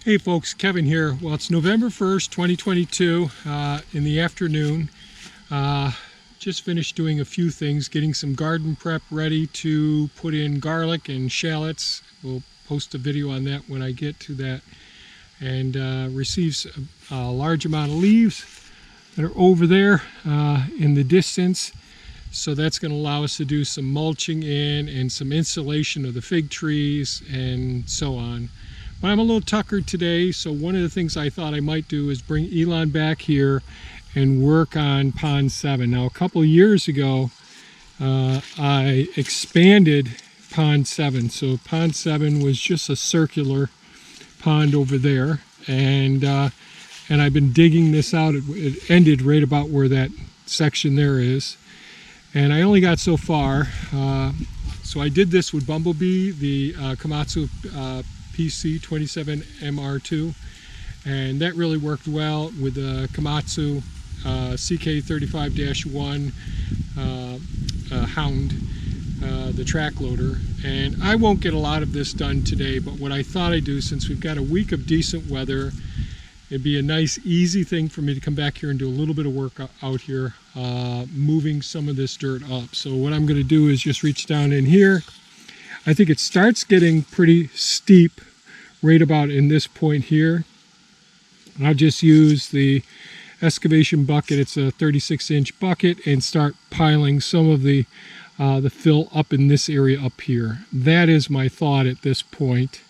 Hey folks, Kevin here. Well, it's November 1st, 2022 in the afternoon. Just finished doing a few things, getting some garden prep ready to put in garlic and shallots. We'll post a video on that when I get to that. And receives a large amount of leaves that are over there in the distance. So that's going to allow us to do some mulching in and some insulation of the fig trees and so on. But I'm a little tuckered today, so one of the things I thought I might do is bring Elon back here and work on Pond 7. Now, a couple of years ago, I expanded Pond 7. So Pond 7 was just a circular pond over there, and I've been digging this out. It ended right about where that section there is, and I only got so far. So I did this with Bumblebee, the Komatsu PC27 MR2, and that really worked well with the Komatsu CK35-1 Hound, the track loader. And I won't get a lot of this done today, but what I thought I'd do, since we've got a week of decent weather, it'd be a nice easy thing for me to come back here and do a little bit of work out here, moving some of this dirt up. So what I'm going to do is just reach down in here. I think it starts getting pretty steep right about in this point here. I'll just use the excavation bucket. It's a 36-inch bucket, and start piling some of the fill up in this area up here. That is my thought at this point.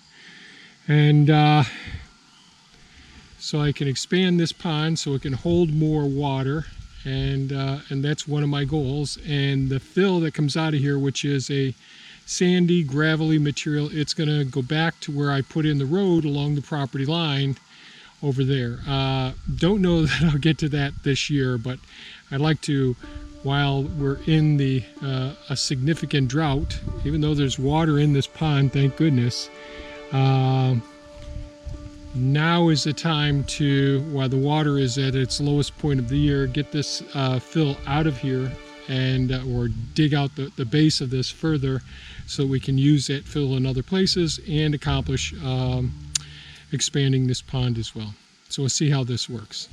And so I can expand this pond so it can hold more water, and that's one of my goals. And the fill that comes out of here, which is a sandy, gravelly material, it's going to go back to where I put in the road along the property line over there. Don't know that I'll get to that this year, but I'd like to, while we're in the a significant drought, even though there's water in this pond, thank goodness, now is the time to, while the water is at its lowest point of the year, get this fill out of here, and or dig out the base of this further so we can use that fill in other places and accomplish expanding this pond as well. So we'll see how this works.